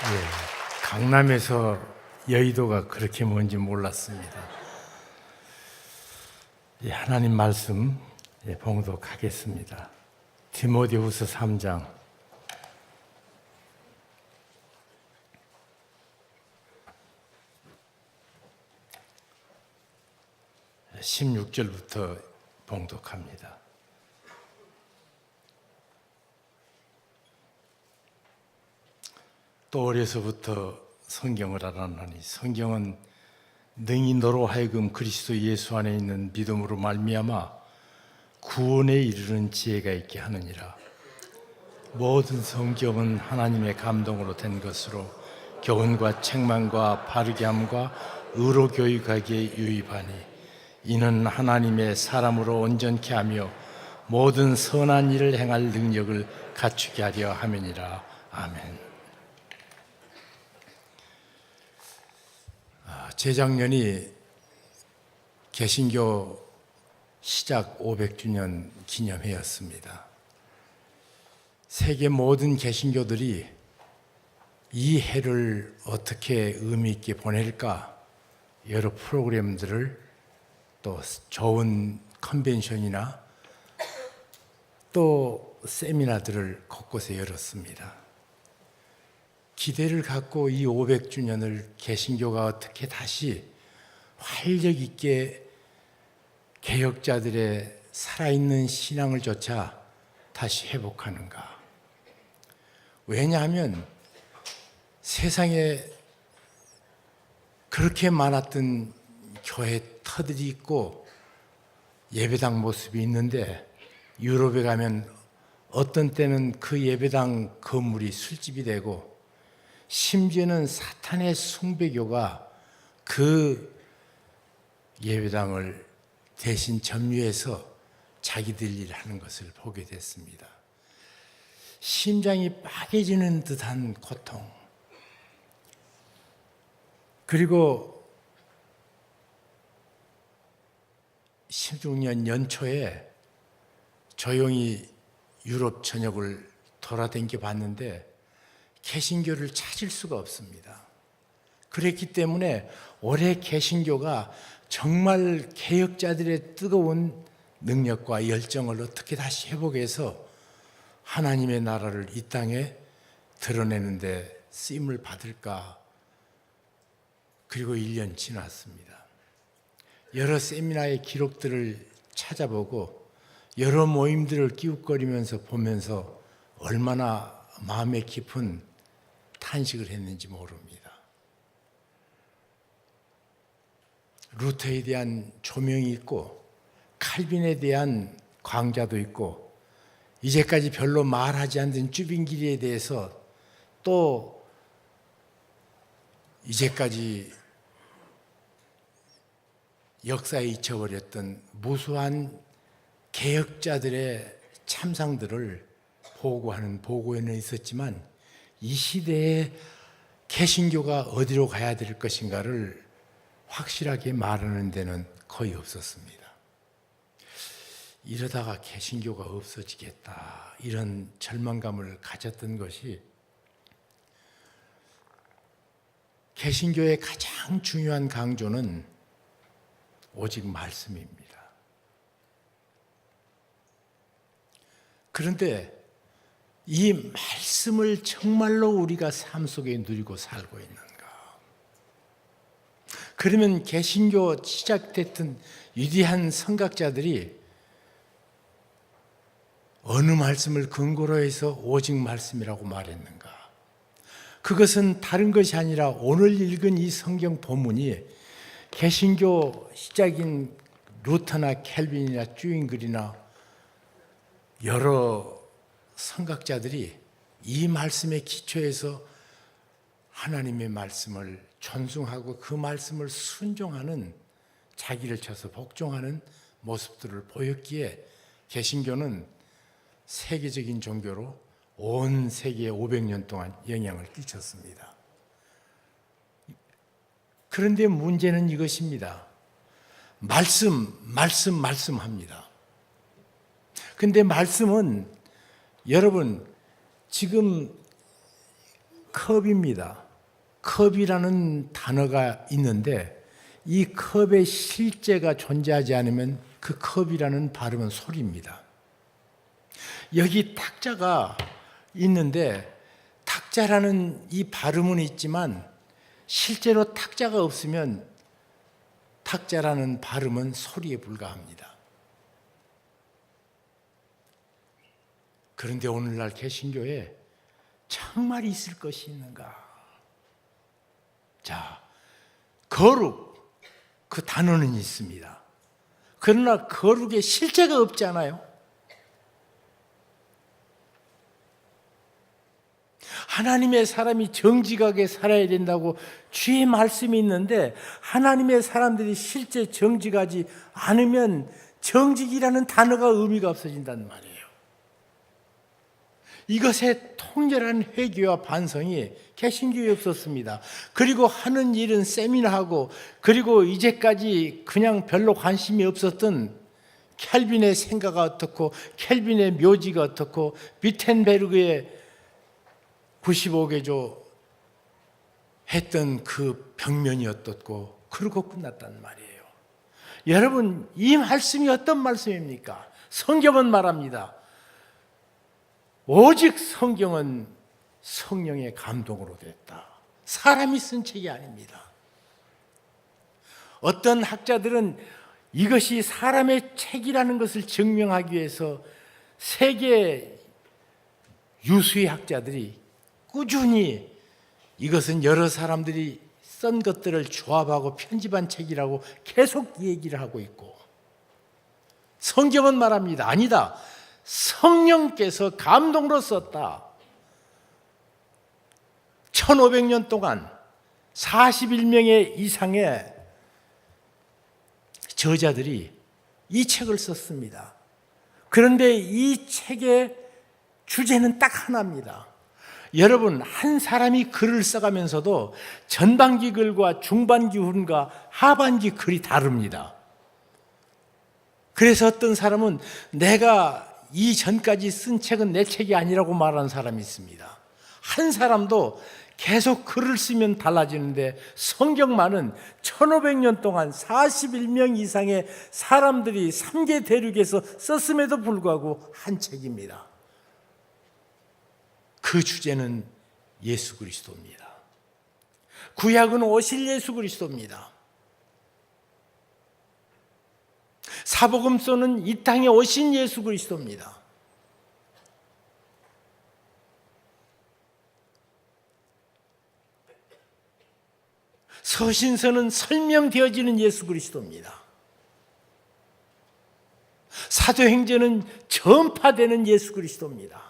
예, 강남에서 여의도가 그렇게 먼지 몰랐습니다. 예, 하나님 말씀 봉독하겠습니다. 디모데후서 3장 16절부터 봉독합니다. 또 어려서부터 성경을 알았나니 성경은 능히 너로 하여금 그리스도 예수 안에 있는 믿음으로 말미암아 구원에 이르는 지혜가 있게 하느니라. 모든 성경은 하나님의 감동으로 된 것으로 교훈과 책망과 바르게 함과 의로 교육하기에 유익하니 이는 하나님의 사람으로 온전케 하며 모든 선한 일을 행할 능력을 갖추게 하려 함이니라. 아멘. 재작년이 개신교 시작 500주년 기념회였습니다. 세계 모든 개신교들이 이 해를 어떻게 의미 있게 보낼까 여러 프로그램들을 또 좋은 컨벤션이나 또 세미나들을 곳곳에 열었습니다. 기대를 갖고 이 500주년을 개신교가 어떻게 다시 활력 있게 개혁자들의 살아있는 신앙을 조차 다시 회복하는가? 왜냐하면 세상에 그렇게 많았던 교회 터들이 있고 예배당 모습이 있는데 유럽에 가면 어떤 때는 그 예배당 건물이 술집이 되고 심지어는 사탄의 숭배교가 그 예배당을 대신 점유해서 자기들 일을 하는 것을 보게 됐습니다. 심장이 빠개지는 듯한 고통. 그리고 16년 연초에 조용히 유럽 전역을 돌아다녀 봤는데 개신교를 찾을 수가 없습니다. 그랬기 때문에 올해 개신교가 정말 개혁자들의 뜨거운 능력과 열정을 어떻게 다시 회복해서 하나님의 나라를 이 땅에 드러내는데 쓰임을 받을까. 그리고 1년 지났습니다. 여러 세미나의 기록들을 찾아보고 여러 모임들을 끼웃거리면서 보면서 얼마나 마음에 깊은 탄식을 했는지 모릅니다. 루터에 대한 조명이 있고 칼빈에 대한 강좌도 있고 이제까지 별로 말하지 않던 쭈빙기리에 대해서 또 이제까지 역사에 잊혀버렸던 무수한 개혁자들의 참상들을 보고하는 보고에는 있었지만 이 시대에 개신교가 어디로 가야 될 것인가를 확실하게 말하는 데는 거의 없었습니다. 이러다가 개신교가 없어지겠다 이런 절망감을 가졌던 것이 개신교의 가장 중요한 강조는 오직 말씀입니다. 그런데 이 말씀을 정말로 우리가 삶 속에 누리고 살고 있는가? 그러면 개신교 시작됐던 위대한 선각자들이 어느 말씀을 근거로 해서 오직 말씀이라고 말했는가? 그것은 다른 것이 아니라 오늘 읽은 이 성경 본문이 개신교 시작인 루터나 켈빈이나 쭈잉글이나 여러 선각자들이 이 말씀에 기초해서 하나님의 말씀을 존중하고 그 말씀을 순종하는 자기를 쳐서 복종하는 모습들을 보였기에 개신교는 세계적인 종교로 온 세계에 500년 동안 영향을 끼쳤습니다. 그런데 문제는 이것입니다. 말씀합니다. 근데 말씀은 여러분 지금 컵입니다. 컵이라는 단어가 있는데 이 컵의 실제가 존재하지 않으면 그 컵이라는 발음은 소리입니다. 여기 탁자가 있는데 탁자라는 이 발음은 있지만 실제로 탁자가 없으면 탁자라는 발음은 소리에 불과합니다. 그런데 오늘날 개신교에 정말 있을 것이 있는가? 자, 거룩 그 단어는 있습니다. 그러나 거룩에 실제가 없잖아요. 하나님의 사람이 정직하게 살아야 된다고 주의 말씀이 있는데 하나님의 사람들이 실제 정직하지 않으면 정직이라는 단어가 의미가 없어진단 말이에요. 이것의 통렬한 회개와 반성이 개신교에 없었습니다. 그리고 하는 일은 세미나하고 그리고 이제까지 그냥 별로 관심이 없었던 켈빈의 생가가 어떻고 켈빈의 묘지가 어떻고 비텐베르그의 95개조 했던 그 벽면이 어떻고 그러고 끝났단 말이에요. 여러분, 이 말씀이 어떤 말씀입니까? 성경은 말합니다. 오직 성경은 성령의 감동으로 됐다. 사람이 쓴 책이 아닙니다. 어떤 학자들은 이것이 사람의 책이라는 것을 증명하기 위해서 세계 유수의 학자들이 꾸준히 이것은 여러 사람들이 쓴 것들을 조합하고 편집한 책이라고 계속 얘기를 하고 있고, 성경은 말합니다. 아니다. 성령께서 감동으로 썼다. 1500년 동안 41명의 이상의 저자들이 이 책을 썼습니다. 그런데 이 책의 주제는 딱 하나입니다. 여러분, 한 사람이 글을 써가면서도 전반기 글과 중반기 글과 하반기 글이 다릅니다. 그래서 어떤 사람은 내가 이전까지 쓴 책은 내 책이 아니라고 말하는 사람이 있습니다. 한 사람도 계속 글을 쓰면 달라지는데 성경만은 1500년 동안 41명 이상의 사람들이 3개 대륙에서 썼음에도 불구하고 한 책입니다. 그 주제는 예수 그리스도입니다. 구약은 오실 예수 그리스도입니다. 사복음서는 이 땅에 오신 예수 그리스도입니다. 서신서는 설명되어지는 예수 그리스도입니다. 사도행전은 전파되는 예수 그리스도입니다.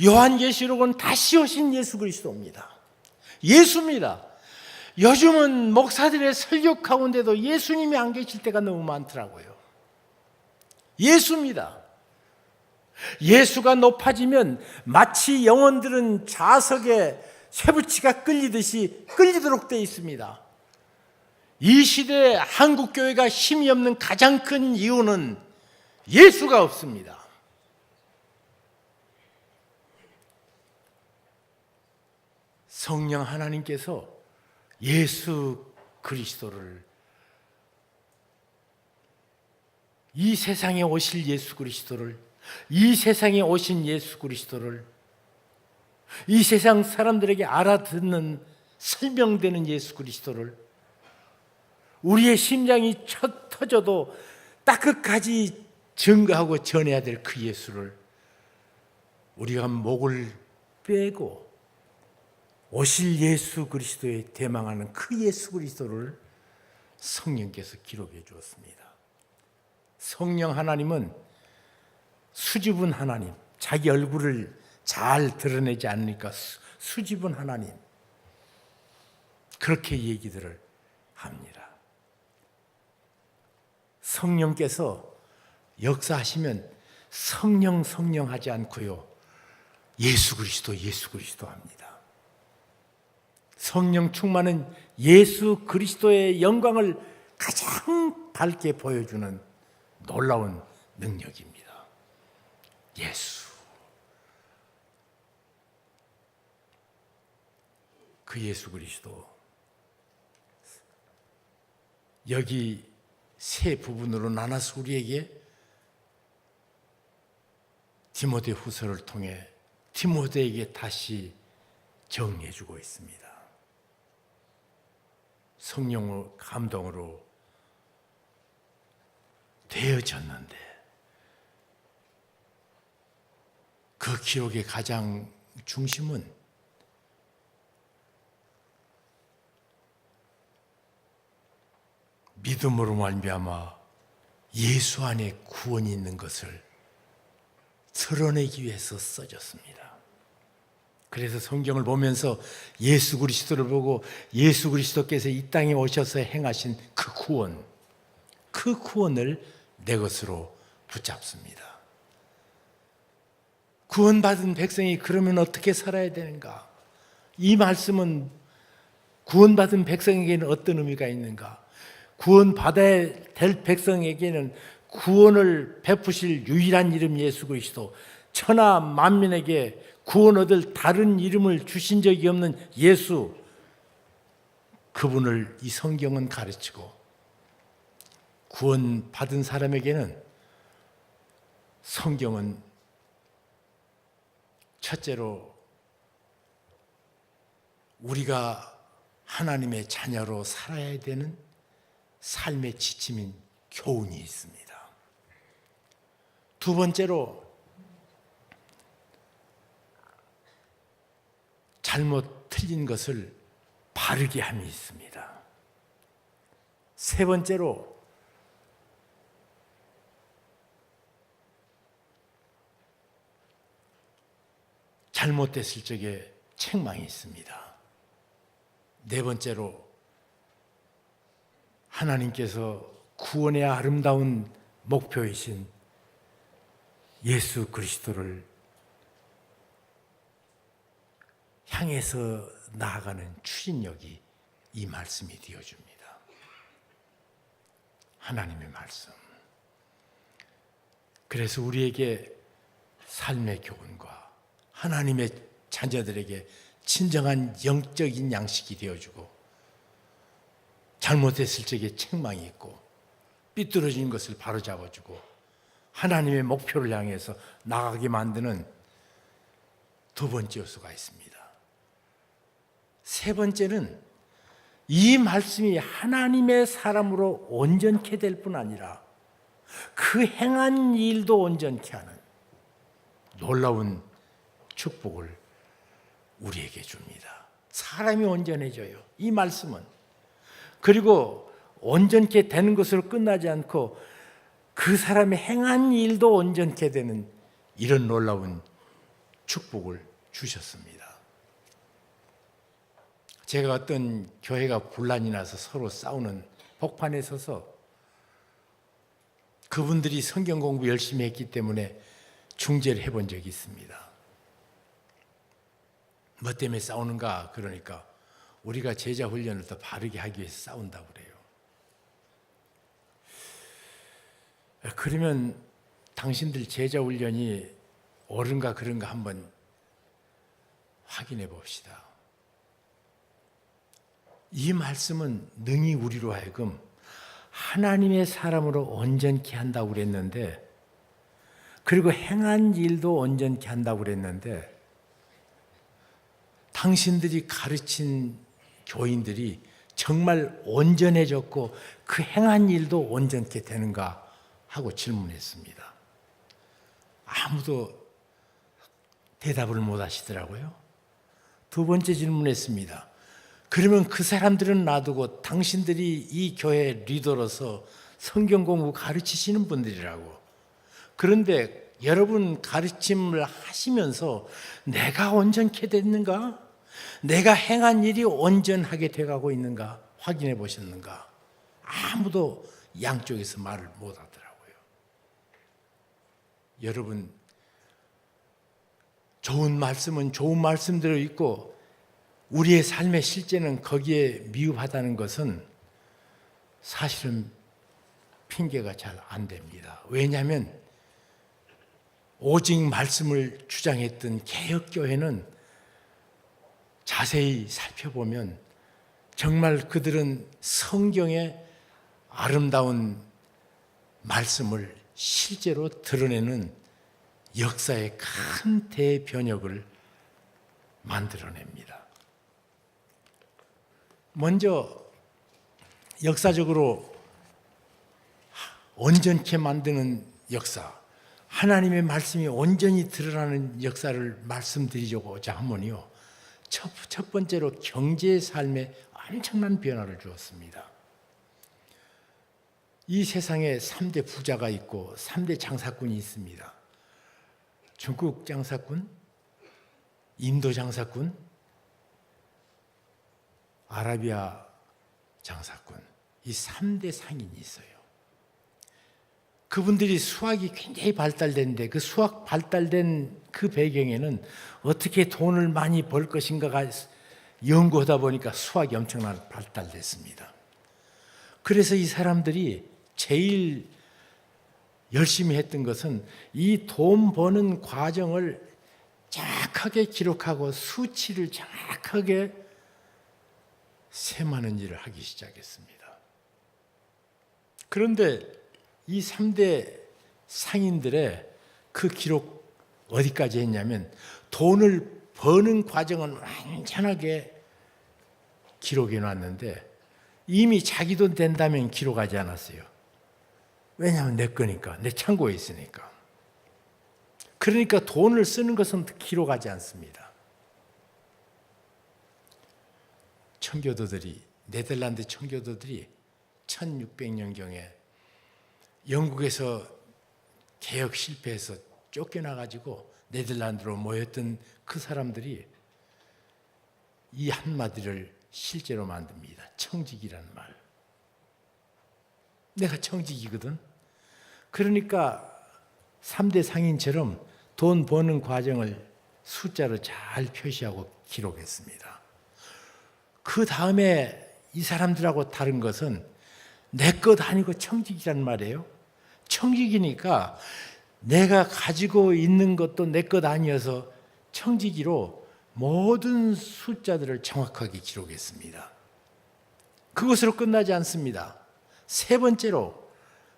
요한계시록은 다시 오신 예수 그리스도입니다. 예수입니다. 요즘은 목사들의 설교 가운데도 예수님이 안 계실 때가 너무 많더라고요. 예수입니다. 예수가 높아지면 마치 영혼들은 자석에 쇠붙이가 끌리듯이 끌리도록 되어 있습니다. 이 시대에 한국교회가 힘이 없는 가장 큰 이유는 예수가 없습니다. 성령 하나님께서 예수 그리스도를, 이 세상에 오실 예수 그리스도를, 이 세상에 오신 예수 그리스도를, 이 세상 사람들에게 알아듣는 설명되는 예수 그리스도를, 우리의 심장이 터져도 딱 끝까지 증거하고 전해야 될 그 예수를 우리가 목을 빼고 오실 예수 그리스도에 대망하는 그 예수 그리스도를 성령께서 기록해 주었습니다. 성령 하나님은 수줍은 하나님, 자기 얼굴을 잘 드러내지 않으니까 수줍은 하나님, 그렇게 얘기들을 합니다. 성령께서 역사하시면 성령 하지 않고요, 예수 그리스도 합니다. 성령 충만은 예수 그리스도의 영광을 가장 밝게 보여주는 놀라운 능력입니다. 예수. 그 예수 그리스도, 여기 세 부분으로 나눠서 우리에게 디모데 후서를 통해 디모데에게 다시 정리해 주고 있습니다. 성령의 감동으로 되어졌는데 그 기록의 가장 중심은 믿음으로 말미암아 예수 안에 구원이 있는 것을 드러내기 위해서 써졌습니다. 그래서 성경을 보면서 예수 그리스도를 보고 예수 그리스도께서 이 땅에 오셔서 행하신 그 구원을 내 것으로 붙잡습니다. 구원받은 백성이 그러면 어떻게 살아야 되는가? 이 말씀은 구원받은 백성에게는 어떤 의미가 있는가? 구원받아야 될 백성에게는 구원을 베푸실 유일한 이름 예수 그리스도, 천하 만민에게 구원 얻을 다른 이름을 주신 적이 없는 예수, 그분을 이 성경은 가르치고, 구원받은 사람에게는 성경은 첫째로 우리가 하나님의 자녀로 살아야 되는 삶의 지침인 교훈이 있습니다. 두 번째로 잘못 틀린 것을 바르게 함이 있습니다. 세 번째로 잘못됐을 적에 책망이 있습니다. 네 번째로 하나님께서 구원의 아름다운 목표이신 예수 그리스도를 향해서 나아가는 추진력이 이 말씀이 되어줍니다. 하나님의 말씀. 그래서 우리에게 삶의 교훈과 하나님의 자녀들에게 진정한 영적인 양식이 되어주고, 잘못했을 적에 책망이 있고 삐뚤어진 것을 바로잡아주고 하나님의 목표를 향해서 나가게 만드는 두 번째 요소가 있습니다. 세 번째는 이 말씀이 하나님의 사람으로 온전케 될 뿐 아니라 그 행한 일도 온전케 하는 놀라운 축복을 우리에게 줍니다. 사람이 온전해져요, 이 말씀은. 그리고 온전케 되는 것으로 끝나지 않고 그 사람의 행한 일도 온전케 되는 이런 놀라운 축복을 주셨습니다. 제가 어떤 교회가 분란이 나서 서로 싸우는 복판에 서서 그분들이 성경 공부 열심히 했기 때문에 중재를 해본 적이 있습니다. 뭐 때문에 싸우는가? 그러니까 우리가 제자 훈련을 더 바르게 하기 위해서 싸운다고 그래요. 그러면 당신들 제자 훈련이 옳은가 그런가 한번 확인해 봅시다. 이 말씀은 능히 우리로 하여금 하나님의 사람으로 온전케 한다고 그랬는데, 그리고 행한 일도 온전케 한다고 그랬는데, 당신들이 가르친 교인들이 정말 온전해졌고 그 행한 일도 온전케 되는가 하고 질문했습니다. 아무도 대답을 못 하시더라고요. 두 번째 질문했습니다. 그러면 그 사람들은 놔두고 당신들이 이 교회 리더로서 성경 공부 가르치시는 분들이라고. 그런데 여러분 가르침을 하시면서 내가 온전케 됐는가? 내가 행한 일이 온전하게 돼가고 있는가? 확인해 보셨는가? 아무도 양쪽에서 말을 못 하더라고요. 여러분, 좋은 말씀은 좋은 말씀대로 있고 우리의 삶의 실제는 거기에 미흡하다는 것은 사실은 핑계가 잘 안 됩니다. 왜냐하면 오직 말씀을 주장했던 개혁교회는 자세히 살펴보면 정말 그들은 성경의 아름다운 말씀을 실제로 드러내는 역사의 큰 대변혁을 만들어냅니다. 먼저 역사적으로 온전케 만드는 역사, 하나님의 말씀이 온전히 드러나는 역사를 말씀드리고자 하면요, 첫 번째로 경제의 삶에 엄청난 변화를 주었습니다. 이 세상에 3대 부자가 있고 3대 장사꾼이 있습니다. 중국 장사꾼, 인도 장사꾼, 아라비아 장사꾼, 이 3대 상인이 있어요. 그분들이 수학이 굉장히 발달됐는데 그 수학 발달된 그 배경에는 어떻게 돈을 많이 벌 것인가가 연구하다 보니까 수학이 엄청나게 발달됐습니다. 그래서 이 사람들이 제일 열심히 했던 것은 이 돈 버는 과정을 정확하게 기록하고 수치를 정확하게 셈하는 일을 하기 시작했습니다. 그런데 이 3대 상인들의 그 기록 어디까지 했냐면 돈을 버는 과정은 완전하게 기록해 놨는데 이미 자기 돈 된다면 기록하지 않았어요. 왜냐하면 내 거니까, 내 창고에 있으니까. 그러니까 돈을 쓰는 것은 기록하지 않습니다. 청교도들이, 네덜란드 청교도들이 1600년경에 영국에서 개혁 실패해서 쫓겨나가지고 네덜란드로 모였던 그 사람들이 이 한마디를 실제로 만듭니다. 청직이라는 말. 내가 청직이거든. 그러니까 3대 상인처럼 돈 버는 과정을 숫자로 잘 표시하고 기록했습니다. 그 다음에 이 사람들하고 다른 것은 내 것 아니고 청직이란 말이에요. 청직이니까 내가 가지고 있는 것도 내 것 아니어서 청지기로 모든 숫자들을 정확하게 기록했습니다. 그것으로 끝나지 않습니다. 세 번째로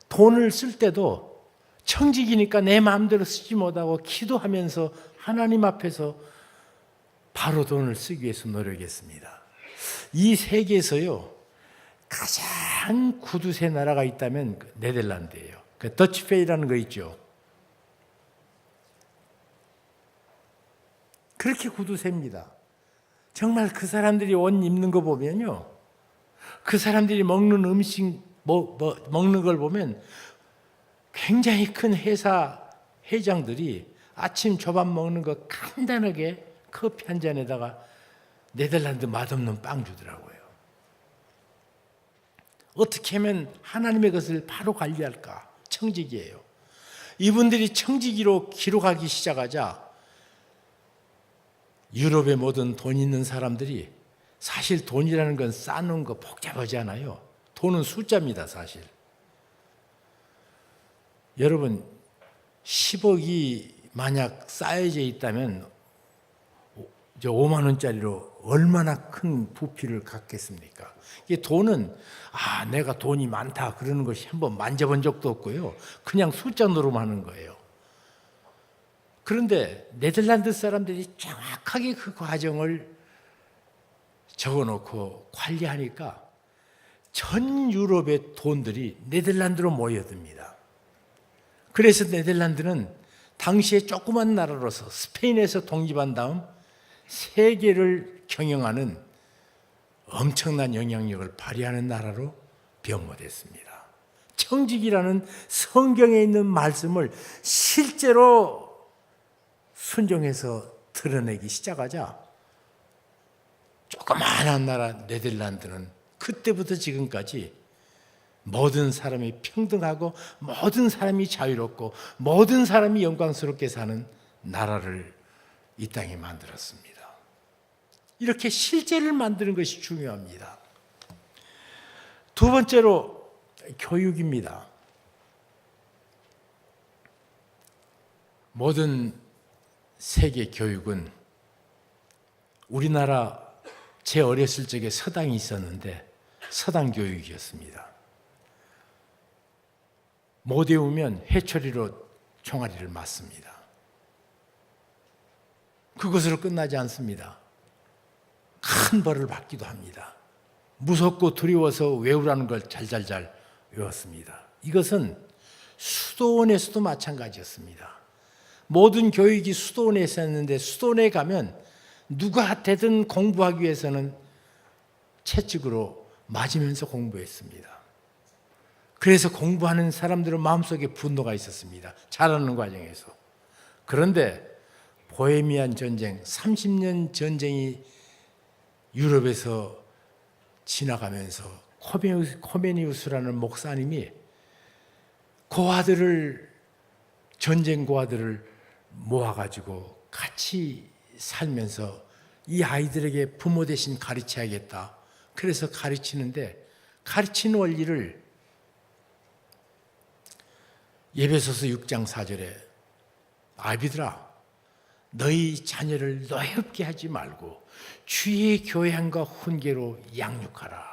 돈을 쓸 때도 청지기니까 내 마음대로 쓰지 못하고 기도하면서 하나님 앞에서 바로 돈을 쓰기 위해서 노력했습니다. 이 세계에서요 가장 구두쇠 나라가 있다면 네덜란드예요. 그 더치페이라는 거 있죠. 그렇게 구두쇠입니다. 정말 그 사람들이 옷 입는 거 보면요, 그 사람들이 먹는 음식 먹는 걸 보면 굉장히 큰 회사 회장들이 아침 조밥 먹는 거 간단하게 커피 한 잔에다가 네덜란드 맛없는 빵 주더라고요. 어떻게 하면 하나님의 것을 바로 관리할까? 청지기예요. 이분들이 청지기로 기록하기 시작하자 유럽의 모든 돈 있는 사람들이, 사실 돈이라는 건 쌓는 거 복잡하지 않아요. 돈은 숫자입니다, 사실. 여러분, 10억이 만약 쌓여져 있다면 5만 원짜리로 얼마나 큰 부피를 갖겠습니까? 이게 돈은 내가 돈이 많다 그러는 것이 한번 만져본 적도 없고요. 그냥 숫자 노름하는 거예요. 그런데 네덜란드 사람들이 정확하게 그 과정을 적어놓고 관리하니까 전 유럽의 돈들이 네덜란드로 모여듭니다. 그래서 네덜란드는 당시에 조그만 나라로서 스페인에서 독립한 다음 세계를 경영하는 엄청난 영향력을 발휘하는 나라로 변모됐습니다. 청직이라는 성경에 있는 말씀을 실제로 순종해서 드러내기 시작하자 조그마한 나라 네덜란드는 그때부터 지금까지 모든 사람이 평등하고 모든 사람이 자유롭고 모든 사람이 영광스럽게 사는 나라를 이 땅에 만들었습니다. 이렇게 실제를 만드는 것이 중요합니다. 두 번째로 교육입니다. 모든 세계 교육은 우리나라 제 어렸을 적에 서당이 있었는데 서당 교육이었습니다. 못 외우면 회초리로 총알이를 맞습니다. 그것으로 끝나지 않습니다. 큰 벌을 받기도 합니다. 무섭고 두려워서 외우라는 걸 잘잘잘 외웠습니다. 이것은 수도원에서도 마찬가지였습니다. 모든 교육이 수도원에서 했는데 수도원에 가면 누가 되든 공부하기 위해서는 채찍으로 맞으면서 공부했습니다. 그래서 공부하는 사람들은 마음속에 분노가 있었습니다. 잘하는 과정에서. 그런데 보헤미안 전쟁, 30년 전쟁이 유럽에서 지나가면서 코메니우스라는 목사님이 고아들을, 전쟁 고아들을 모아가지고 같이 살면서 이 아이들에게 부모 대신 가르쳐야겠다. 그래서 가르치는데 가르치는 원리를 에베소서 6장 4절에 아비들아 너희 자녀를 노엽게 하지 말고 주의 교양과 훈계로 양육하라.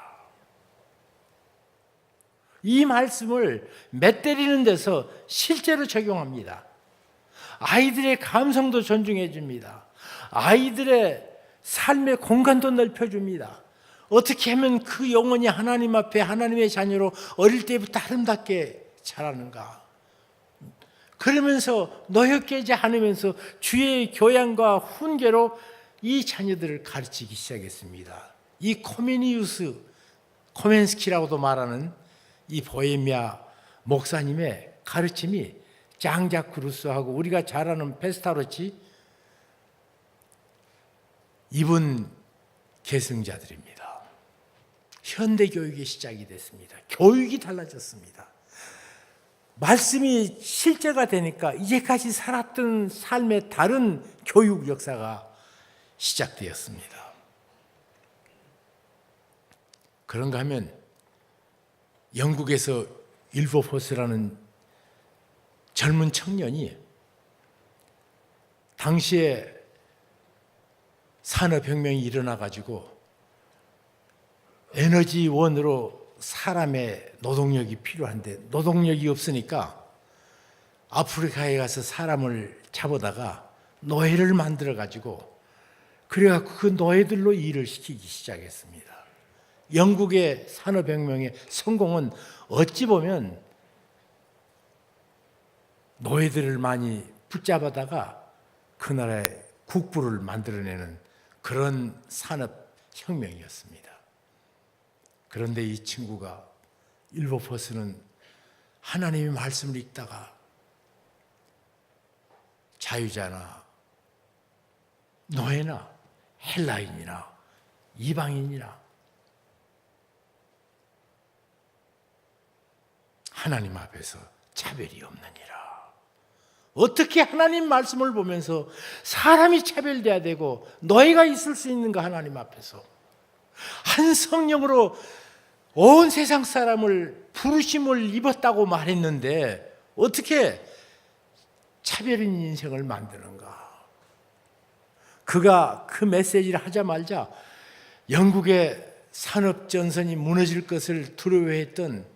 이 말씀을 매 때리는 데서 실제로 적용합니다. 아이들의 감성도 존중해 줍니다. 아이들의 삶의 공간도 넓혀줍니다. 어떻게 하면 그 영혼이 하나님 앞에 하나님의 자녀로 어릴 때부터 아름답게 자라는가. 그러면서 노엽게 않으면서 주의 교양과 훈계로 이 자녀들을 가르치기 시작했습니다. 이 코멘스키라고도 말하는 이 보헤미아 목사님의 가르침이 장자크 루소하고 우리가 잘 아는 페스타로치 이분 계승자들입니다. 현대 교육의 시작이 됐습니다. 교육이 달라졌습니다. 말씀이 실제가 되니까 이제까지 살았던 삶의 다른 교육 역사가 시작되었습니다. 그런가 하면 영국에서 윌버포스라는 젊은 청년이 당시에 산업혁명이 일어나가지고 에너지원으로 사람의 노동력이 필요한데 노동력이 없으니까 아프리카에 가서 사람을 잡아다가 노예를 만들어가지고 그래갖고 그 노예들로 일을 시키기 시작했습니다. 영국의 산업혁명의 성공은 어찌 보면 노예들을 많이 붙잡아다가 그 나라의 국부를 만들어내는 그런 산업혁명이었습니다. 그런데 이 친구가 윌버포스는 하나님의 말씀을 읽다가 자유자나 노예나 헬라인이나 이방인이나 하나님 앞에서 차별이 없느니라. 어떻게 하나님 말씀을 보면서 사람이 차별돼야 되고 노예가 있을 수 있는가. 하나님 앞에서 한 성령으로 온 세상 사람을 부르심을 입었다고 말했는데 어떻게 차별인 인생을 만드는가. 그가 그 메시지를 하자마자 영국의 산업전선이 무너질 것을 두려워했던,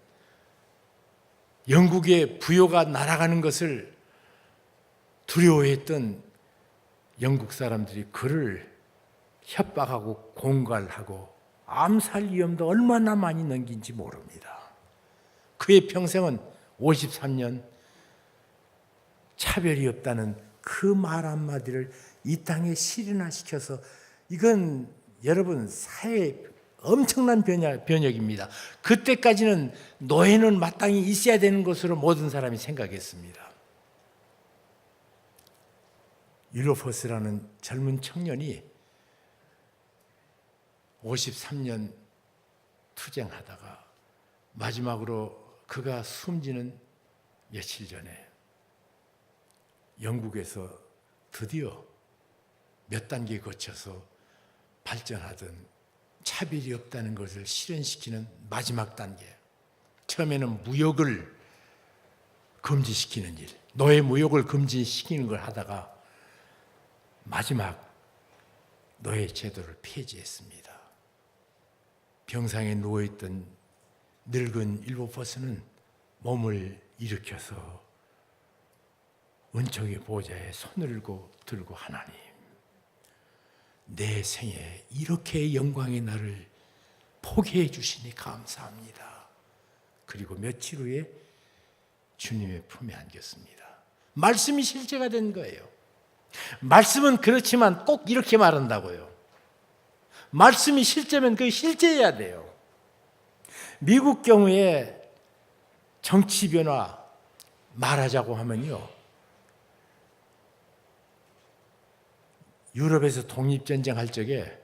영국의 부요가 날아가는 것을 두려워했던 영국 사람들이 그를 협박하고 공갈하고 암살 위험도 얼마나 많이 넘긴지 모릅니다. 그의 평생은 53년 차별이 없다는 그 말 한마디를 이 땅에 실현화시켜서, 이건 여러분 사회의 엄청난 변혁입니다. 그때까지는 노예는 마땅히 있어야 되는 것으로 모든 사람이 생각했습니다. 윌버포스라는 젊은 청년이 53년 투쟁하다가 마지막으로 그가 숨지는 며칠 전에 영국에서 드디어 몇 단계 거쳐서 발전하던 차별이 없다는 것을 실현시키는 마지막 단계, 처음에는 무역을 금지시키는 일, 노예 무역을 금지시키는 걸 하다가 마지막 노예 제도를 폐지했습니다. 병상에 누워있던 늙은 일보버스는 몸을 일으켜서 은총의 보좌에 손을 들고 하나님, 내 생에 이렇게 영광의 날을 포기해 주시니 감사합니다. 그리고 며칠 후에 주님의 품에 안겼습니다. 말씀이 실제가 된 거예요. 말씀은 그렇지만 꼭 이렇게 말한다고요. 말씀이 실제면 그게 실제해야 돼요. 미국 경우에 정치 변화 말하자고 하면요, 유럽에서 독립전쟁 할 적에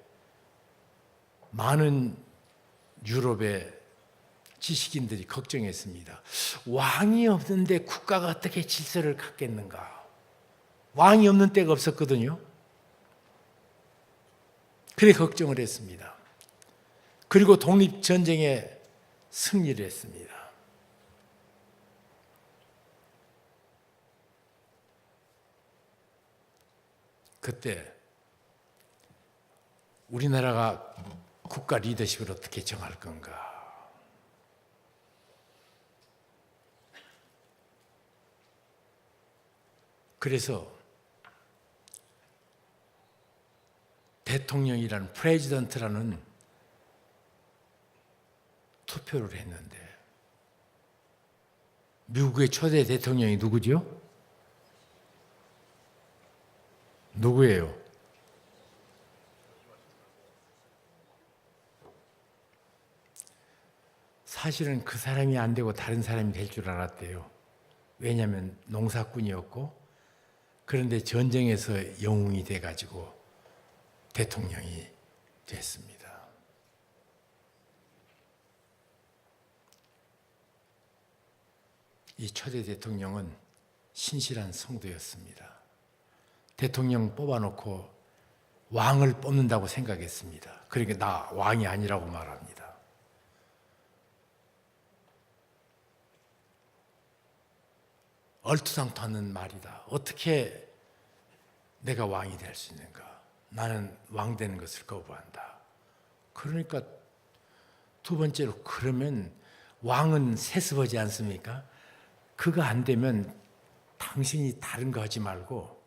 많은 유럽의 지식인들이 걱정했습니다. 왕이 없는데 국가가 어떻게 질서를 갖겠는가? 왕이 없는 때가 없었거든요. 그래 걱정을 했습니다. 그리고 독립전쟁에 승리를 했습니다. 그때 우리나라가 국가 리더십을 어떻게 정할 건가? 그래서 대통령이라는 프레지던트라는 투표를 했는데 미국의 초대 대통령이 누구죠? 누구예요? 사실은 그 사람이 안 되고 다른 사람이 될 줄 알았대요. 왜냐하면 농사꾼이었고, 그런데 전쟁에서 영웅이 돼가지고 대통령이 됐습니다. 이 초대 대통령은 신실한 성도였습니다. 대통령 뽑아놓고 왕을 뽑는다고 생각했습니다. 그러니까 나 왕이 아니라고 말합니다. 얼토당토하는 말이다. 어떻게 내가 왕이 될 수 있는가? 나는 왕 되는 것을 거부한다. 그러니까 두 번째로, 그러면 왕은 세습하지 않습니까? 그거 안 되면 당신이 다른 거 하지 말고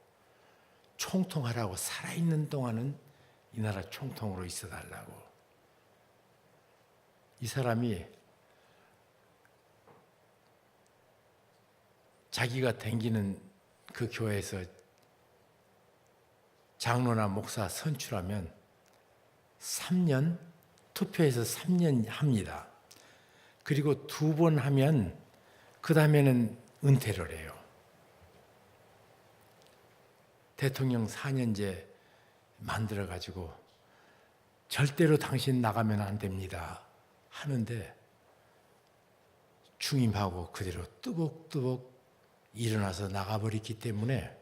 총통하라고, 살아있는 동안은 이 나라 총통으로 있어달라고. 이 사람이 자기가 다니는 그 교회에서 장로나 목사 선출하면 3년, 투표해서 3년 합니다. 그리고 2번 하면 그 다음에는 은퇴를 해요. 대통령 4년제 만들어가지고 절대로 당신 나가면 안 됩니다 하는데 중임하고 그대로 뚜벅뚜벅 일어나서 나가버렸기 때문에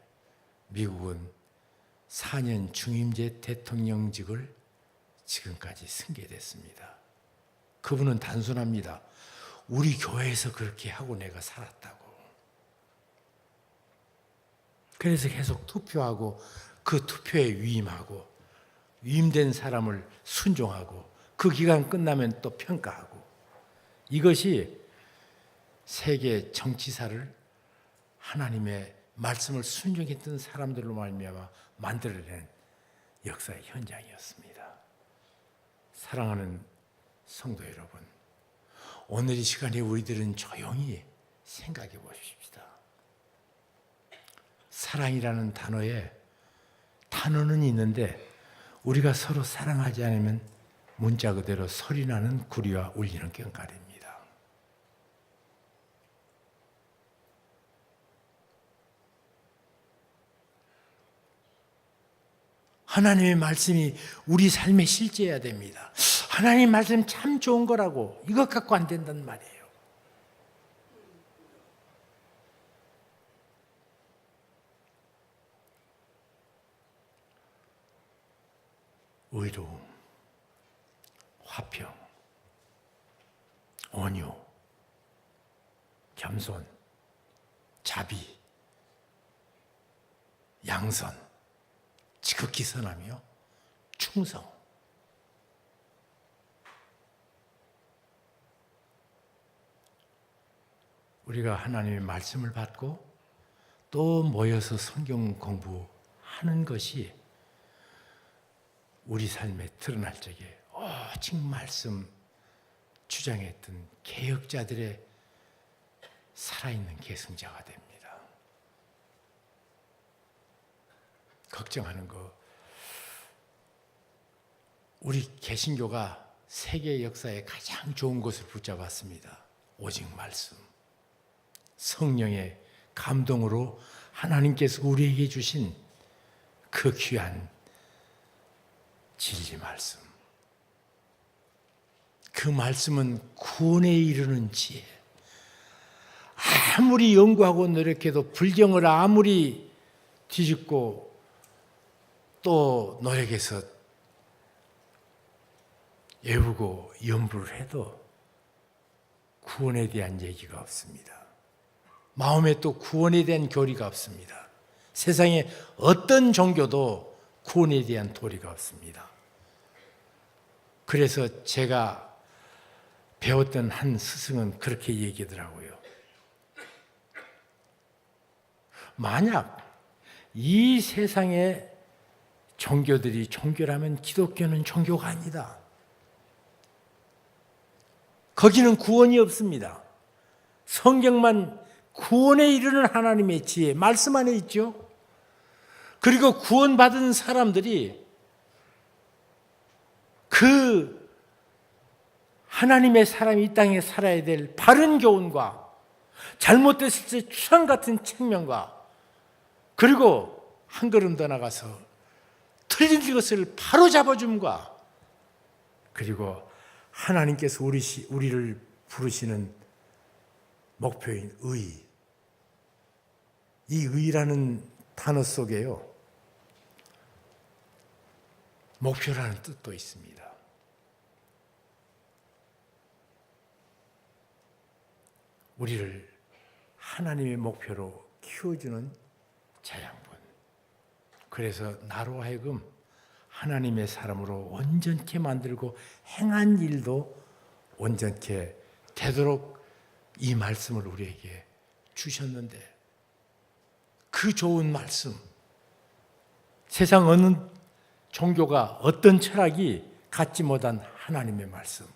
미국은 4년 중임제 대통령직을 지금까지 승계됐습니다. 그분은 단순합니다. 우리 교회에서 그렇게 하고 내가 살았다고. 그래서 계속 투표하고 그 투표에 위임하고 위임된 사람을 순종하고 그 기간 끝나면 또 평가하고, 이것이 세계 정치사를 하나님의 말씀을 순종했던 사람들로 말미암아 만들어낸 역사의 현장이었습니다. 사랑하는 성도 여러분, 오늘 이 시간에 우리들은 조용히 생각해 보십시다. 사랑이라는 단어는 있는데 우리가 서로 사랑하지 않으면 문자 그대로 소리나는 구리와 울리는 꽹과리입니다. 하나님의 말씀이 우리 삶에 실제해야 됩니다. 하나님의 말씀 참 좋은 거라고, 이것 갖고 안 된단 말이에요. 의로움, 화평, 온유, 겸손, 자비, 양선, 지극히 선하며 충성. 우리가 하나님의 말씀을 받고 또 모여서 성경 공부하는 것이 우리 삶에 드러날 적에 오직 말씀 주장했던 개혁자들의 살아있는 계승자가 됩니다. 걱정하는 거, 우리 개신교가 세계 역사에 가장 좋은 것을 붙잡았습니다. 오직 말씀. 성령의 감동으로 하나님께서 우리에게 주신 그 귀한 진리 말씀. 그 말씀은 구원에 이르는 지혜. 아무리 연구하고 노력해도 불경을 아무리 뒤집고 또 노력해서 외우고 연구를 해도 구원에 대한 얘기가 없습니다. 마음에 또 구원에 대한 교리가 없습니다. 세상에 어떤 종교도 구원에 대한 도리가 없습니다. 그래서 제가 배웠던 한 스승은 그렇게 얘기하더라고요. 만약 이 세상의 종교들이 종교라면 기독교는 종교가 아니다. 거기는 구원이 없습니다. 성경만 구원에 이르는 하나님의 지혜, 말씀 안에 있죠. 그리고 구원받은 사람들이 그 하나님의 사람이 이 땅에 살아야 될 바른 교훈과 잘못됐을 때 추상 같은 책명과 그리고 한 걸음 더 나가서 틀린 것을 바로 잡아줌과 그리고 하나님께서 우리를 부르시는 목표인 의, 이 의라는 단어 속에요 목표라는 뜻도 있습니다. 우리를 하나님의 목표로 키워주는 자양분. 그래서 나로 하여금 하나님의 사람으로 온전케 만들고 행한 일도 온전케 되도록 이 말씀을 우리에게 주셨는데 그 좋은 말씀, 세상 어느 종교가 어떤 철학이 갖지 못한 하나님의 말씀,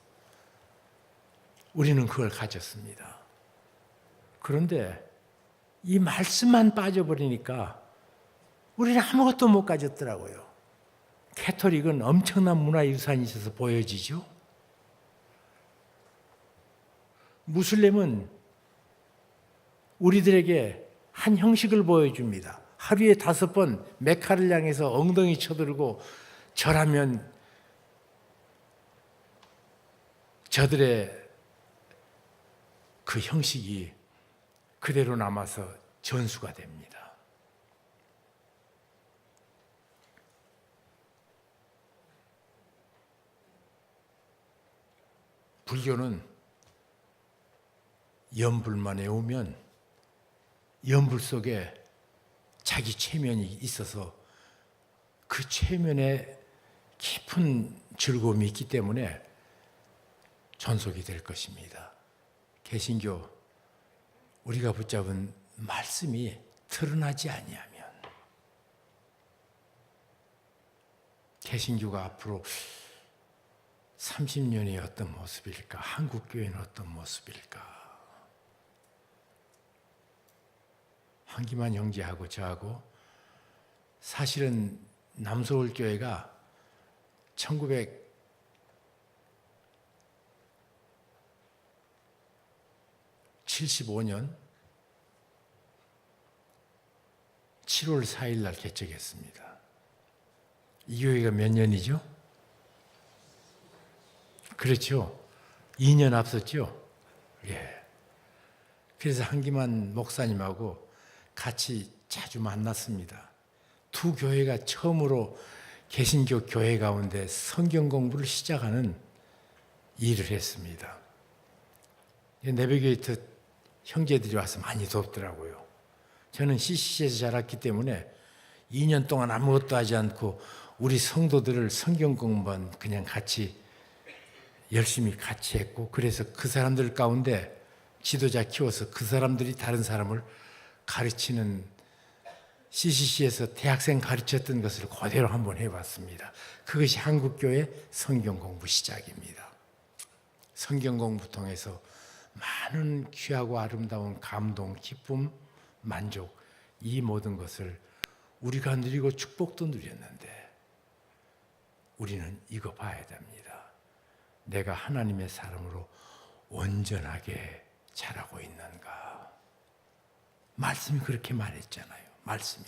우리는 그걸 가졌습니다. 그런데 이 말씀만 빠져버리니까 우리는 아무것도 못 가졌더라고요. 캐톨릭은 엄청난 문화유산이 있어서 보여지죠. 무슬림은 우리들에게 한 형식을 보여줍니다. 하루에 5번 메카를 향해서 엉덩이 쳐들고 절하면 저들의 그 형식이 그대로 남아서 전수가 됩니다. 불교는 연불만 외우면 연불 속에 자기 체면이 있어서 그 체면에 깊은 즐거움이 있기 때문에 전속이 될 것입니다. 개신교 우리가 붙잡은 말씀이 드러나지 아니하면 개신교가 앞으로 30년이 어떤 모습일까? 한국교회는 어떤 모습일까? 황기만 형제하고 저하고 사실은 남서울교회가 1975년 7월 4일 날 개척했습니다. 이 교회가 몇 년이죠? 그렇죠. 2년 앞섰죠. 예. 그래서 한기만 목사님하고 같이 자주 만났습니다. 두 교회가 처음으로 개신교 교회 가운데 성경 공부를 시작하는 일을 했습니다. 내비게이터 형제들이 와서 많이 돕더라고요. 저는 CCC에서 자랐기 때문에 2년 동안 아무것도 하지 않고 우리 성도들을 성경 공부만 그냥 같이 열심히 같이 했고, 그래서 그 사람들 가운데 지도자 키워서 그 사람들이 다른 사람을 가르치는, CCC에서 대학생 가르쳤던 것을 그대로 한번 해봤습니다. 그것이 한국교회 성경 공부 시작입니다. 성경 공부 통해서 많은 귀하고 아름다운 감동, 기쁨, 만족, 이 모든 것을 우리가 누리고 축복도 누렸는데, 우리는 이거 봐야 됩니다. 내가 하나님의 사람으로 온전하게 자라고 있는가? 말씀이 그렇게 말했잖아요. 말씀이.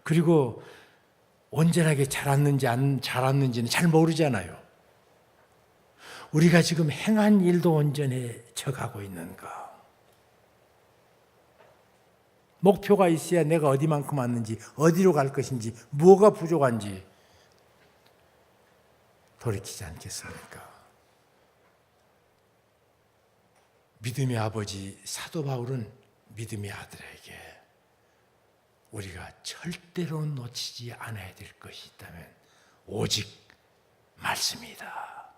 그리고 온전하게 자랐는지 안 자랐는지는 잘 모르잖아요. 우리가 지금 행한 일도 온전해져 가고 있는가? 목표가 있어야 내가 어디만큼 왔는지, 어디로 갈 것인지, 뭐가 부족한지 돌이키지 않겠습니까? 믿음의 아버지 사도 바울은 믿음의 아들에게 우리가 절대로 놓치지 않아야 될 것이 있다면 오직 말씀이다.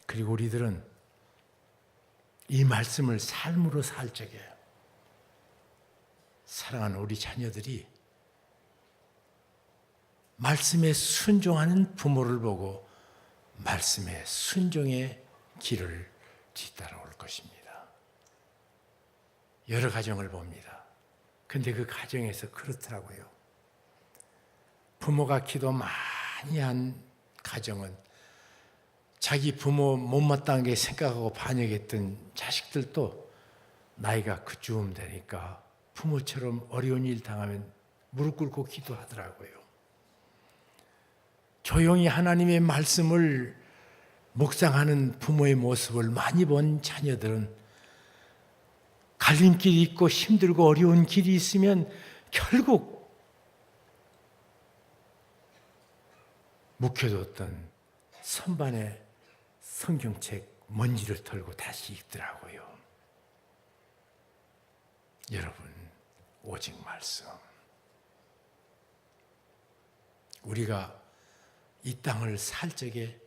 그리고 우리들은 이 말씀을 삶으로 살 적에 사랑하는 우리 자녀들이 말씀에 순종하는 부모를 보고 말씀에 순종의 길을 뒤따라올 것입니다. 여러 가정을 봅니다. 근데 그 가정에서 그렇더라고요. 부모가 기도 많이 한 가정은 자기 부모 못마땅한 게 생각하고 반역했던 자식들도 나이가 그쯤 되니까 부모처럼 어려운 일 당하면 무릎 꿇고 기도하더라고요. 조용히 하나님의 말씀을 묵상하는 부모의 모습을 많이 본 자녀들은 갈림길이 있고 힘들고 어려운 길이 있으면 결국 묵혀뒀던 선반에 성경책 먼지를 털고 다시 읽더라고요. 여러분, 오직 말씀. 우리가 이 땅을 살 적에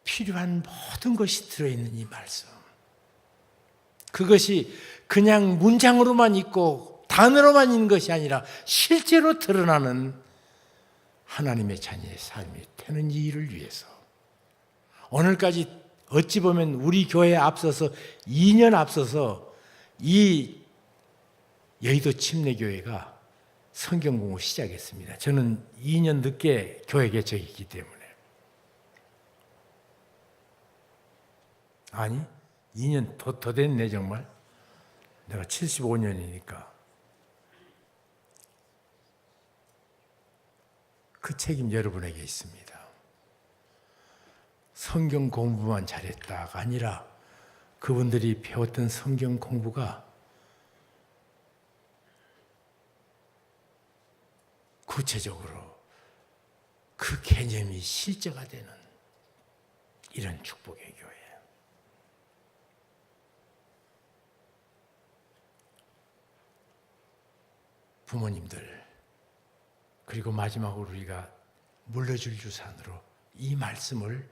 필요한 모든 것이 들어있는 이 말씀. 그것이 그냥 문장으로만 있고 단어로만 있는 것이 아니라 실제로 드러나는 하나님의 자녀의 삶이 되는 이 일을 위해서 오늘까지 어찌 보면 우리 교회에 앞서서 2년 앞서서 이 여의도 침례교회가 성경 공부 시작했습니다. 저는 2년 늦게 교회 개척이기 때문에. 아니, 2년 더 됐네 정말. 내가 75년이니까. 그 책임 여러분에게 있습니다. 성경 공부만 잘했다가 아니라 그분들이 배웠던 성경 공부가 구체적으로 그 개념이 실제가 되는 이런 축복의 교회. 부모님들, 그리고 마지막으로 우리가 물려줄 유산으로 이 말씀을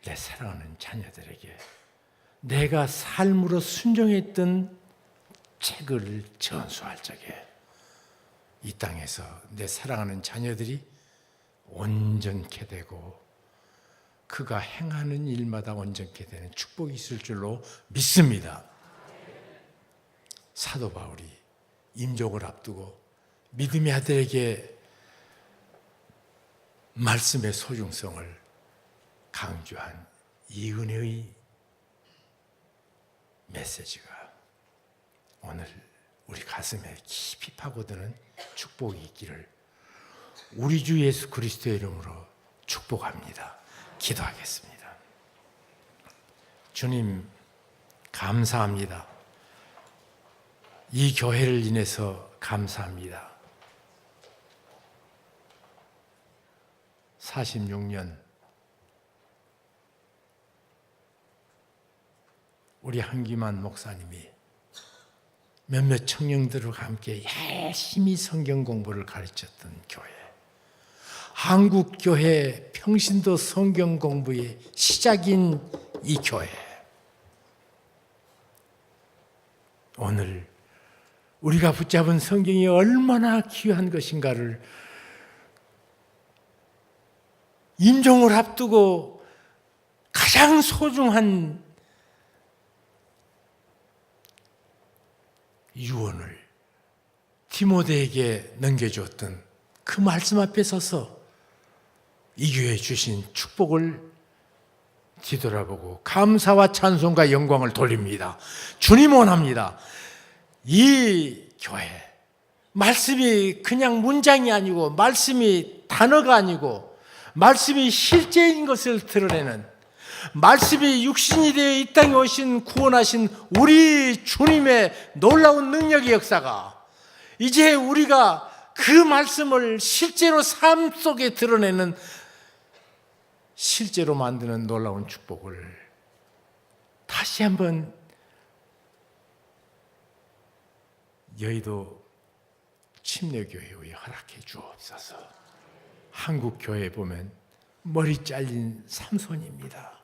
내 사랑하는 자녀들에게 내가 삶으로 순종했던 책을 전수할 적에 이 땅에서 내 사랑하는 자녀들이 온전케 되고 그가 행하는 일마다 온전케 되는 축복이 있을 줄로 믿습니다. 사도 바울이 임종을 앞두고 믿음의 아들에게 말씀의 소중성을 강조한 이 은혜의 메시지가 오늘 우리 가슴에 깊이 파고드는 축복이 있기를 우리 주 예수 그리스도의 이름으로 축복합니다. 기도하겠습니다. 주님, 감사합니다. 이 교회를 인해서 감사합니다. 46년 우리 한기만 목사님이 몇몇 청년들과 함께 열심히 성경 공부를 가르쳤던 교회, 한국교회 평신도 성경 공부의 시작인 이 교회, 오늘 우리가 붙잡은 성경이 얼마나 귀한 것인가를 임종을 앞두고 가장 소중한 유언을 디모데에게 넘겨주었던 그 말씀 앞에 서서 이 교회에 주신 축복을 뒤돌아보고 감사와 찬송과 영광을 돌립니다. 주님 원합니다. 이 교회, 말씀이 그냥 문장이 아니고, 말씀이 단어가 아니고, 말씀이 실제인 것을 드러내는, 말씀이 육신이 되어 이 땅에 오신 구원하신 우리 주님의 놀라운 능력의 역사가 이제 우리가 그 말씀을 실제로 삶 속에 드러내는, 실제로 만드는 놀라운 축복을 다시 한번 여의도 침례교회에 허락해 주옵소서. 한국 교회에 보면 머리 잘린 삼손입니다.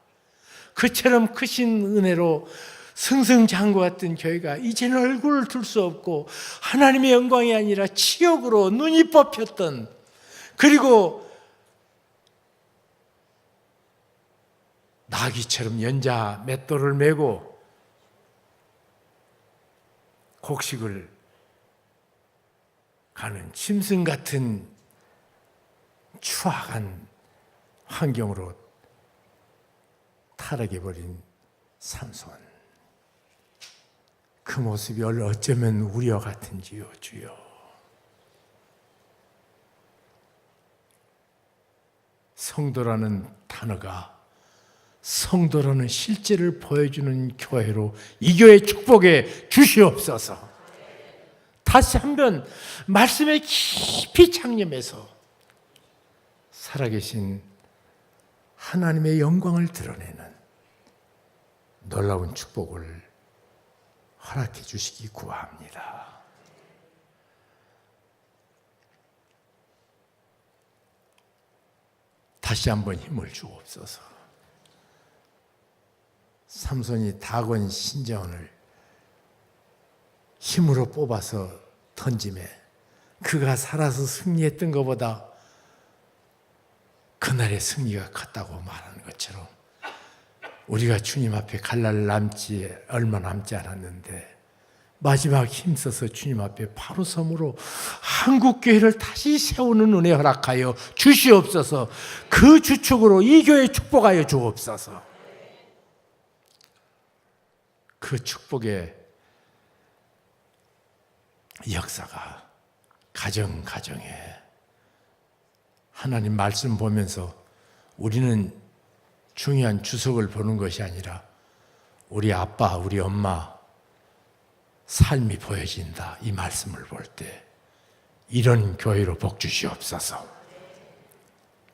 그처럼 크신 은혜로 승승장구했던 교회가 이제는 얼굴을 들 수 없고 하나님의 영광이 아니라 치욕으로 눈이 뽑혔던, 그리고 나귀처럼 연자 맷돌을 메고 곡식을 가는 짐승 같은 추악한 환경으로 타락해버린 삼손, 그 모습이 어쩌면 우리와 같은지요. 주여, 성도라는 단어가 성도라는 실제를 보여주는 교회로 이 교회 축복해 주시옵소서. 다시 한번 말씀에 깊이 창념해서 살아계신 하나님의 영광을 드러내는 놀라운 축복을 허락해 주시기 구합니다. 다시 한번 힘을 주옵소서. 삼손이 다곤 신전을 힘으로 뽑아서 던짐에 그가 살아서 승리했던 것보다 그날의 승리가 컸다고 말하는 것처럼, 우리가 주님 앞에 갈 날 얼마 남지 않았는데 마지막 힘써서 주님 앞에 바로 섬으로 한국교회를 다시 세우는 은혜 허락하여 주시옵소서. 그 주축으로 이 교회 축복하여 주옵소서. 그 축복의 역사가 가정에 하나님 말씀 보면서 우리는 중요한 주석을 보는 것이 아니라 우리 아빠, 우리 엄마 삶이 보여진다. 이 말씀을 볼 때 이런 교회로 복 주시옵소서.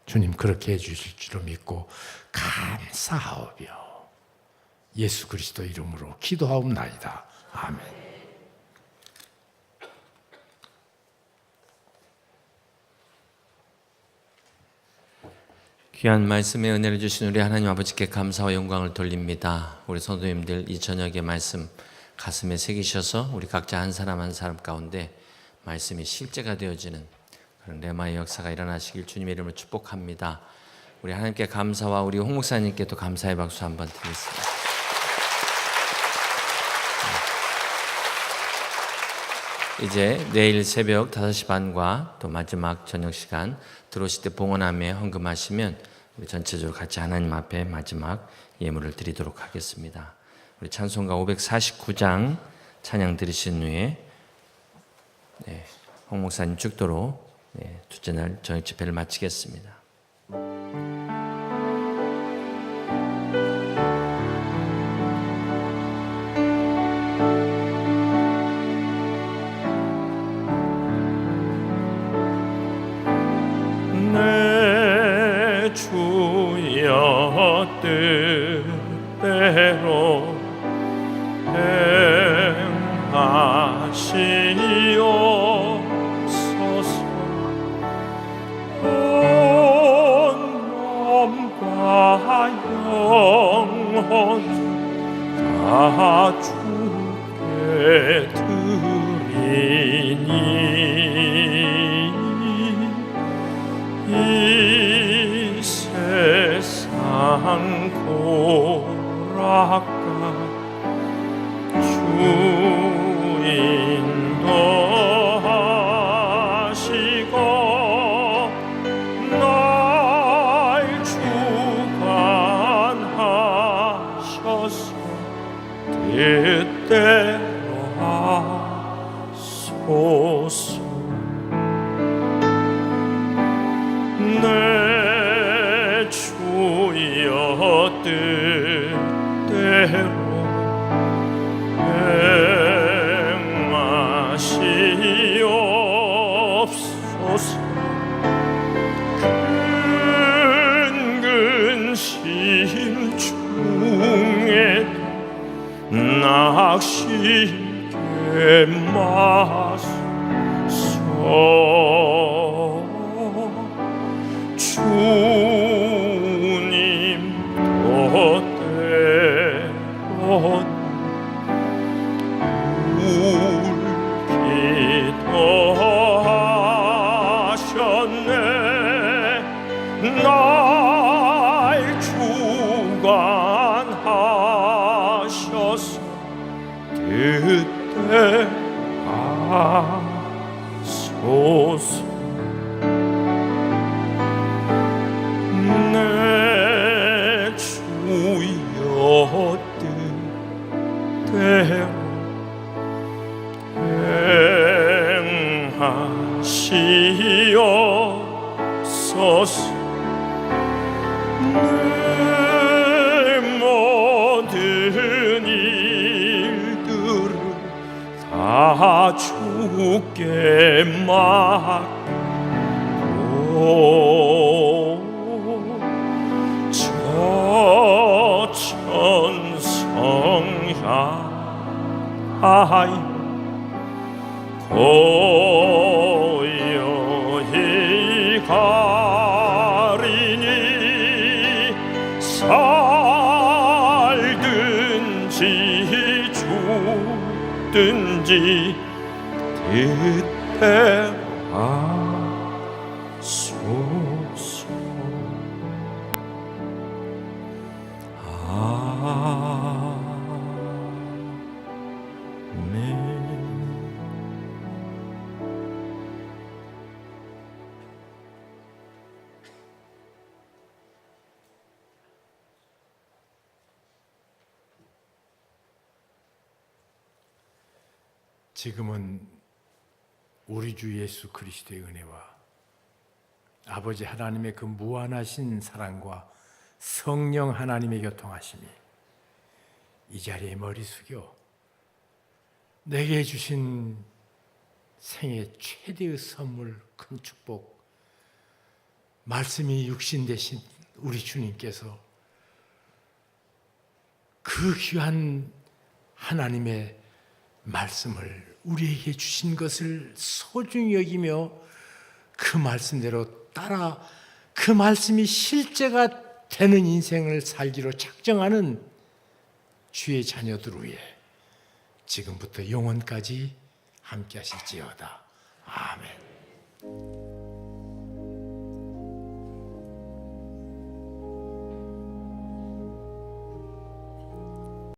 주님 그렇게 해주실 줄로 믿고 감사하오며 예수 그리스도 이름으로 기도하옵나이다. 아멘. 귀한 말씀의 은혜를 주신 우리 하나님 아버지께 감사와 영광을 돌립니다. 우리 성도님들 이 저녁의 말씀 가슴에 새기셔서 우리 각자 한 사람 한 사람 가운데 말씀이 실제가 되어지는 그런 레마의 역사가 일어나시길 주님의 이름으로 축복합니다. 우리 하나님께 감사와 우리 홍 목사님께도 감사의 박수 한번 드리겠습니다. 이제 내일 새벽 5시 반과 또 마지막 저녁 시간 들어오실 때 봉헌함에 헌금하시면 우리 전체적으로 같이 하나님 앞에 마지막 예물을 드리도록 하겠습니다. 우리 찬송가 549장 찬양 들으신 후에 홍 목사님 축도로 둘째 날 저녁 집회를 마치겠습니다. 내 주여 뜻대로 행하시옵소서. 온 몸과 영혼 다 주께 드리니 이 세상 고락가 주인도 하시고 날 주관하셔서 뜻대로 하소서. 내 주여 뜻대로 행하시옵소서. 근심 중에도 낙심케 마소서. 주님도 때론 울기도 하셨네. 날 주관하셔서 뜻대로 하소서. 내 주여 뜻대로 행하시옵소서. 내 모든 일들을 다 주께 맡기고 저 천성 향하여 고요히 가리니 살든지 죽든지 뜻대로 하소서. 아멘. 지금은 우리 주 예수 그리스도의 은혜와 아버지 하나님의 그 무한하신 사랑과 성령 하나님의 교통하심이 이 자리에 머리 숙여 내게 주신 생애 최대의 선물, 큰 축복, 말씀이 육신 되신 우리 주님께서 그 귀한 하나님의 말씀을 우리에게 주신 것을 소중히 여기며 그 말씀대로 따라 그 말씀이 실제가 되는 인생을 살기로 작정하는 주의 자녀들 위해 지금부터 영원까지 함께 하실지어다. 아멘.